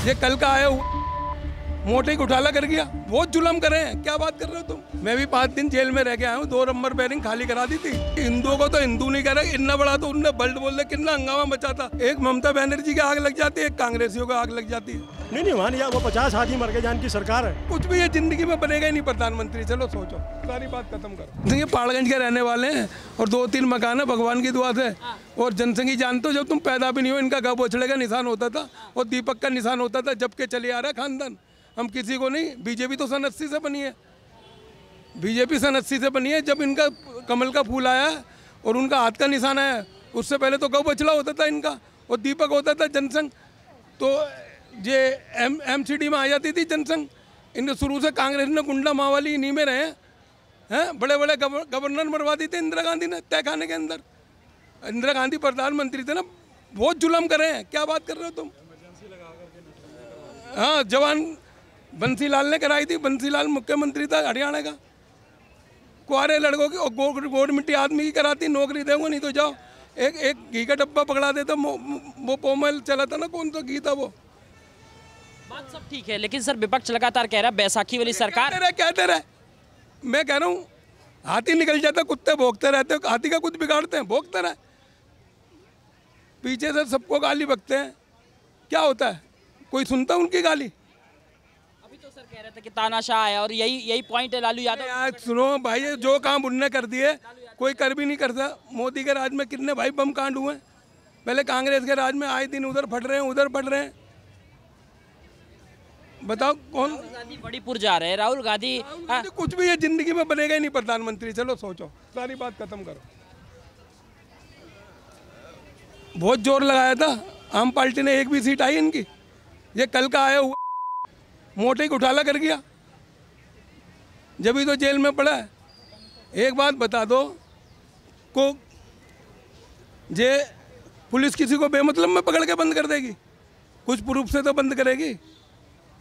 ये कल का आया हुआ मोटे घोटाला कर गया, बहुत जुल्म करे हैं। क्या बात कर रहे हो तुम? मैं भी 5 दिन जेल में रह के आया हूँ, 2 नंबर बैरिंग खाली करा दी थी। हिंदुओं को तो हिंदू नहीं कह रहे, इतना बड़ा तो उनने बल्ट बोल दे, कितना हंगामा मचा था। एक ममता बनर्जी की आग लग जाती है, एक कांग्रेसियों को आग लग जाती है। नहीं वहाँ वो 50 आदमी मर गए जान की सरकार है। कुछ भी ये जिंदगी में बनेगा ही नहीं प्रधानमंत्री। चलो सोचो, सारी बात खत्म करो। देखिए पहाड़गंज के रहने वाले हैं और 2-3 मकान है, भगवान की दुआ से। और जनसंख्या जानते हो, जब तुम पैदा भी नहीं हो इनका गौ बोछड़े का निशान होता था और दीपक का निशान होता था, जब के चले आ रहा है खानदान। हम किसी को नहीं, बीजेपी तो सन 80 से बनी है, बीजेपी सन 80 से बनी है। जब इनका कमल का फूल आया और उनका हाथ का निशान आया, उससे पहले तो गौ बछड़ा होता था इनका और दीपक होता था जनसंघ। तो ये MCD में आ जाती थी जनसंघ। इनने शुरू से कांग्रेस ने गुंडा मावाली इन्हीं में रहे हैं। बड़े बड़े गवर्नर मरवा दी थे इंदिरा गांधी ने तय खाने के अंदर। इंदिरा गांधी प्रधानमंत्री थे ना, बहुत जुल्म करे हैं। क्या बात कर रहे हो तुम? हाँ, जवान बंसीलाल ने कराई थी। बंसीलाल मुख्यमंत्री था हरियाणा का। कुआरे लड़कों की और गवर्नमेंट आदमी की कराती, नौकरी देंगे नहीं तो जाओ। एक घी का डब्बा पकड़ा देता, वो पोमल चला था ना, कौन सा घी था वो। बात सब ठीक है, लेकिन सर विपक्ष लगातार कह रहा है बैसाखी वाली सरकार। कहते रहे, मैं कह रहा हूँ हाथी निकल जाता, कुत्ते भोंकते रहते, हाथी का कुछ बिगाड़ते हैं, भोंकते रहे। पीछे से सबको गाली बकते हैं, क्या होता है? कोई सुनता उनकी गाली? अभी तो सर कह रहे थे कि तानाशाह आया और यही पॉइंट है लालू यादव। यार सुनो भाई, जो काम उनने कर दिए कोई कर भी नहीं करता। मोदी के राज में कितने भाई बम कांड हुए। पहले कांग्रेस के राज में आए दिन उधर फट रहे हैं, उधर फट रहे हैं। बताओ कौन? राहुल गांधी बड़ीपुर जा रहे हैं। राहुल गांधी कुछ भी ये जिंदगी में बनेगा ही नहीं प्रधानमंत्री। चलो सोचो, सारी बात खत्म करो। बहुत जोर लगाया था, आम पार्टी ने एक भी सीट आई इनकी। ये कल का आया हुआ मोटे घोटाला कर गया, जब ही तो जेल में पड़ा है। एक बात बता दो को, जे पुलिस किसी को बेमतलब में पकड़ के बंद कर देगी? कुछ प्रूफ से तो बंद करेगी,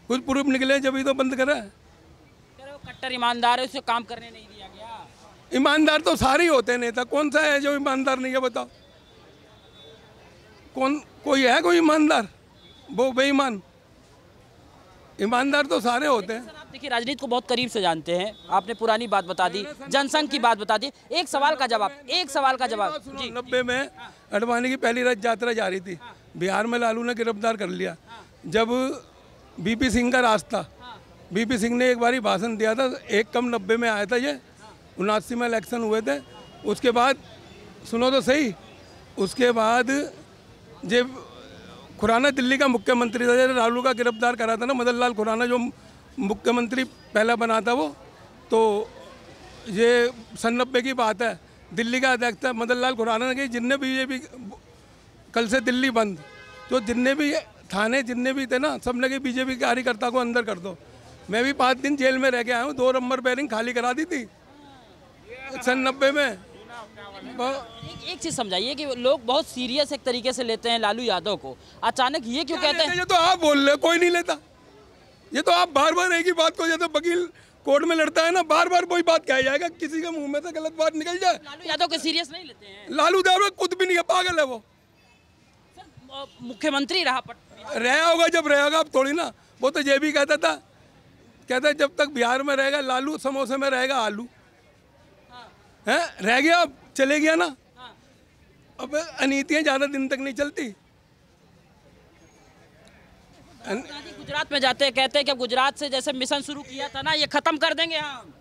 कुछ प्रूफ निकले जब ही तो बंद करा। कट्टर ईमानदार है, उसे काम करने नहीं दिया गया। ईमानदार तो सारे ही होते हैं नेता, कौन सा है जो ईमानदार नहीं है? बताओ कौन? कोई है कोई ईमानदार? वो बेईमान। ईमानदार तो सारे होते हैं। सर आप देखिए राजनीति को बहुत करीब से जानते हैं, आपने पुरानी बात बता दी, जनसंघ की बात बता दी। एक सवाल का जवाब जी। 90 में अडवाणी की पहली रथ यात्रा जा रही थी, बिहार में लालू ने गिरफ्तार कर लिया। जब BP सिंह का रास्ता, BP सिंह ने एक बारी भाषण दिया था, 1 कम 90 में आया था ये, 79 में इलेक्शन हुए थे। उसके बाद सुनो तो सही, उसके बाद जब खुराना दिल्ली का मुख्यमंत्री था, जब लालू का गिरफ्तार करा था ना मदन लाल खुराना, जो मुख्यमंत्री पहला बना था वो, तो ये सन 90 की बात है। दिल्ली का अध्यक्ष था मदन लाल खुराना ने, जितने बीजेपी कल से दिल्ली बंद, तो जितने भी थाने जितने भी थे ना, सब लगे बीजेपी कार्यकर्ता को अंदर कर दो। मैं भी 5 दिन जेल में रह के आया हूँ, 2 नंबर बैरिंग खाली करा दी थी सन 90 में। एक चीज समझाइए कि लोग बहुत सीरियस एक तरीके से लेते हैं लालू यादव को, अचानक ये क्यों कहते हैं? ये तो आप बोल रहे, कोई नहीं लेता। ये तो आप बार बार एक ही बात को, जैसे वकील कोर्ट में लड़ता है ना, बार बार वही बात कहा जाएगा, किसी के मुंह में से गलत बात निकल जाए। लालू यादव को सीरियस नहीं लेते हैं। लालू यादव खुद भी नहीं है, पागल है वो। मुख्यमंत्री रहा होगा, जब रहेगा अब थोड़ी ना। वो तो ये भी कहता था, कहता जब तक बिहार में रहेगा लालू, समोसे में रहेगा आलू। है रह गया, अब चले गया ना। अब अनीतियाँ ज़्यादा दिन तक नहीं चलती। गुजरात में जाते हैं, कहते हैं कि अब गुजरात से जैसे मिशन शुरू किया था ना, ये खत्म कर देंगे हम,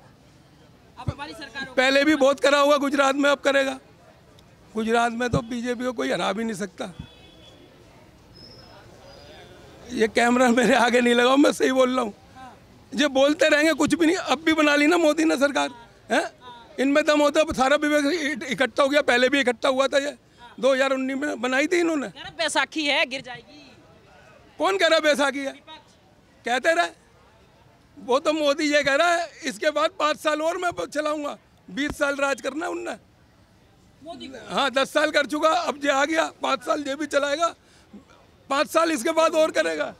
अब हमारी सरकार। पहले भी बहुत करा हुआ गुजरात में, अब करेगा। गुजरात में तो बीजेपी को कोई हरा भी नहीं सकता। ये कैमरा मेरे आगे नहीं लगाओ, मैं सही बोल रहा हूँ। ये बोलते रहेंगे, कुछ भी नहीं। अब भी बना ली ना मोदी ने सरकार, है इनमें दम होता, सारा विवेक इकट्ठा हो गया। पहले भी इकट्ठा हुआ था, ये 2019 में बनाई थी इन्होंने। बैसाखी है, गिर जाएगी। कौन कह रहा है बैसाखी है? कहते रहे, वो तो मोदी ये कह रहा है इसके बाद 5 साल और मैं चलाऊंगा। 20 साल राज करना उनने। हाँ 10 साल कर चुका, अब ये आ गया 5 साल ये भी चलाएगा, 5 साल इसके बाद और करेगा।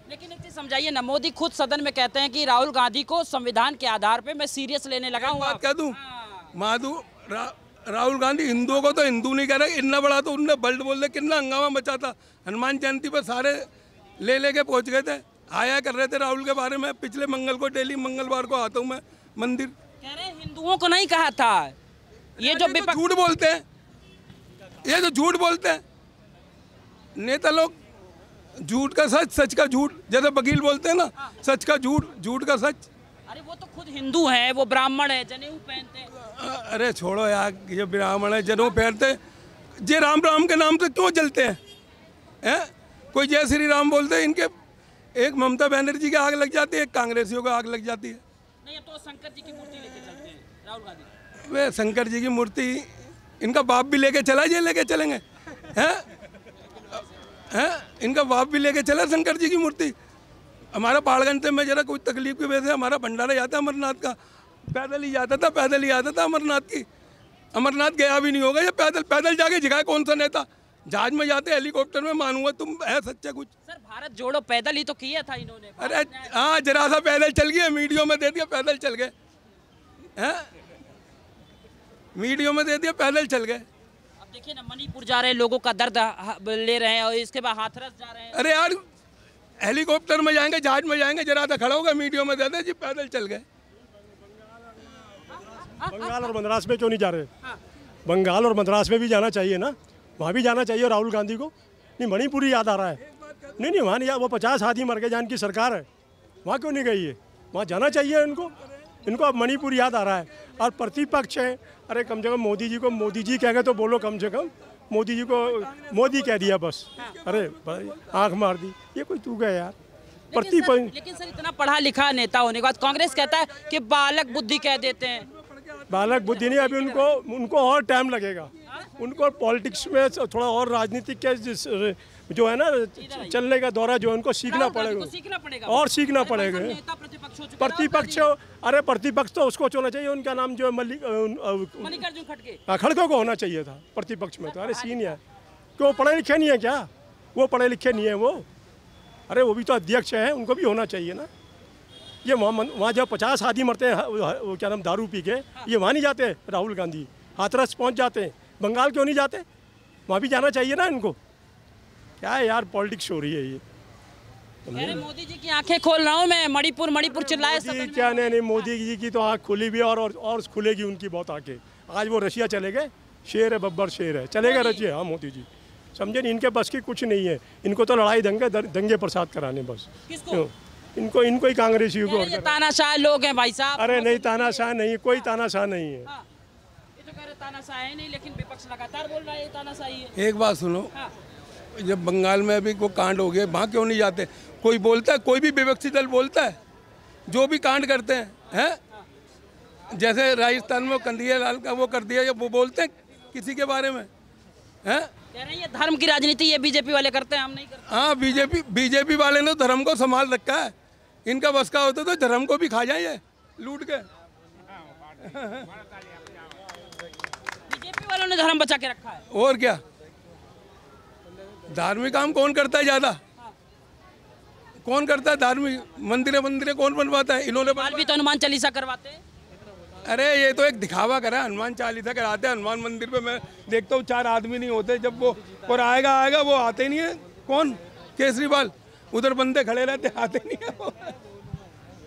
लेकिन एक चीज समझाइए ना, मोदी खुद सदन में कहते हैं कि राहुल गांधी को संविधान के आधार पे मैं सीरियस लेने लगा हूँ। बात कह दूं, राहुल गांधी हिंदुओं को तो हिंदू नहीं कह रहे, इतना बड़ा तो उनने बल्ट बोल दे, कितना हंगामा मचा था। हनुमान जयंती पर सारे ले लेके पहुंच गए थे, आया कर रहे थे राहुल के बारे में। पिछले मंगल को, डेली मंगलवार को आता हूँ मैं मंदिर। कह रहे हैं हिंदुओं को नहीं कहा था। ये जो तो झूठ बोलते हैं, ये तो झूठ बोलते हैं नेता लोग। झूठ का सच, सच का झूठ, जैसे वकील बोलते हैं ना, सच का झूठ, झूठ का सच। अरे वो तो खुद हिंदू हैं, वो ब्राह्मण है, जनेऊ पहनते हैं। अरे छोड़ो यार, ये ब्राह्मण है, जनेऊ पहनते, ये राम राम के नाम से क्यों जलते हैं? हैं? कोई जय श्री राम बोलते हैं, इनके एक ममता बनर्जी की आग लग जाती है, एक कांग्रेसियों को आग लग जाती है। नहीं, तो शंकर जी की मूर्ति लेके चलते हैं राहुल गांधी। वे शंकर जी की मूर्ति इनका बाप भी लेके चला, ये लेके चलेंगे? हैं? हैं? इनका बाप भी लेके चला शंकर जी की मूर्ति। हमारा पहाड़गंज से, मैं जरा कोई तकलीफ की वजह से हमारा भंडारा जाता है अमरनाथ का, पैदल ही जाता था, पैदल ही आता था अमरनाथ की। अमरनाथ गया भी नहीं होगा ये पैदल, पैदल जाके झिकाए कौन सा नेता? जहाज में जाते, हेलीकॉप्टर में, मानूंगा तुम है सच्चा कुछ। सर भारत जोड़ो पैदल ही तो किया था इन्होंने। अरे हाँ, जरा सा पैदल चल गया, वीडियो में दे दिया पैदल चल गए, हैं? वीडियो में दे दिया पैदल चल गए। अब देखिए ना, मणिपुर जा रहे हैं, लोगों का दर्द ले रहे हैं, और इसके बाद हाथरस जा रहे हैं। अरे यार, हेलीकॉप्टर में जाएंगे, जहाज में जाएंगे, जरा सा खड़ा होगा, वीडियो में दे दे जी पैदल चल गए। बंगाल और मद्रास में क्यों नहीं जा रहे? बंगाल और मद्रास में भी जाना चाहिए ना, वहाँ भी जाना चाहिए राहुल गांधी को। नहीं, मणिपुर ही याद आ रहा है। नहीं, वहाँ नहीं, वो 50 आदमी मर गए, जान की सरकार है, वहाँ क्यों नहीं गई है? वहाँ जाना चाहिए इनको। इनको अब मणिपुर याद आ रहा है। और प्रतिपक्ष है, अरे कम से कम मोदी जी को मोदी जी कह गए तो बोलो, कम से कम मोदी जी को मोदी कह दिया बस। अरे आंख मार दी, ये कोई तू गया यार? प्रतिपक्ष। लेकिन सर इतना पढ़ा लिखा नेता होने के बाद कांग्रेस कहता है कि बालक बुद्धि कह देते हैं। बालक बुद्धि नहीं, अभी उनको और टाइम लगेगा। उनको पॉलिटिक्स में थोड़ा और राजनीतिक के जो है ना चलने का दौरा जो है, उनको सीखना पड़ेगा और सीखना पड़ेगा। प्रतिपक्ष, अरे प्रतिपक्ष तो उसको होना चाहिए, उनका नाम जो मल्लिकार्जुन खड़गे, खड़गे को होना चाहिए था प्रतिपक्ष में। तो अरे सीन है, क्यों पढ़े लिखे नहीं है क्या? वो पढ़े लिखे नहीं है वो? अरे वो भी तो अध्यक्ष है, उनको भी होना चाहिए ना। ये वहाँ जब 50 आदमी मरते हैं, वो क्या नाम, दारू पी के, ये वहाँ नहीं जाते राहुल गांधी? हाथरस पहुँच जाते हैं, बंगाल क्यों नहीं जाते? वहाँ भी जाना चाहिए ना इनको। क्या है यार, पॉलिटिक्स हो रही है ये। अरे मोदी जी की आंखें खोल रहा हूँ मैं, मणिपुर चिल्लाए मोदी क्या? नहीं, मोदी जी की तो आँख खुली भी है और खुलेगी उनकी बहुत आंखें। आज वो रशिया चले गए, शेर है, बब्बर शेर है, चले गए रशिया। हाँ मोदी जी, समझे नहीं, इनके बस की कुछ नहीं है। इनको तो लड़ाई दंगे प्रसाद कराने बस। इनको ही कांग्रेसियों को। ये तानाशाह लोग हैं भाई साहब। अरे नहीं, तानाशाह नहीं, कोई तानाशाह नहीं है। ये तो कह रहे तानाशाह है नहीं, लेकिन विपक्ष लगातार बोल रहा है तानाशाही है। एक बात सुनो, जब बंगाल में अभी कोई कांड हो गया, वहाँ क्यों नहीं जाते? कोई बोलता है, कोई भी विपक्षी दल बोलता है, जो भी कांड करते हैं? जैसे राजस्थान में कंदिया लाल का वो कर दिया, या वो बोलते हैं किसी के बारे में? हैं? कह रहे हैं ये धर्म की राजनीति ये बीजेपी वाले करते हैं, हम नहीं करते। हाँ, बीजेपी वाले ने धर्म को संभाल रखा है। इनका बस का होता तो धर्म को भी खा जाए लूट के। बीजेपी वालों ने धर्म बचा के रखा है। और क्या, धार्मिक काम कौन करता है ज्यादा? कौन करता है धार्मिक? मंदिरे कौन बनवाता है? इन्होंने भी तो हनुमान चालीसा करवाते हैं। अरे ये तो एक दिखावा करा, हनुमान चालीसा कराते हैं। हनुमान मंदिर पे मैं देखता हूँ 4 आदमी नहीं होते, जब वो और आएगा वो आते नहीं है। कौन? केजरीवाल, उधर बंदे खड़े रहते, आते नहीं है वो।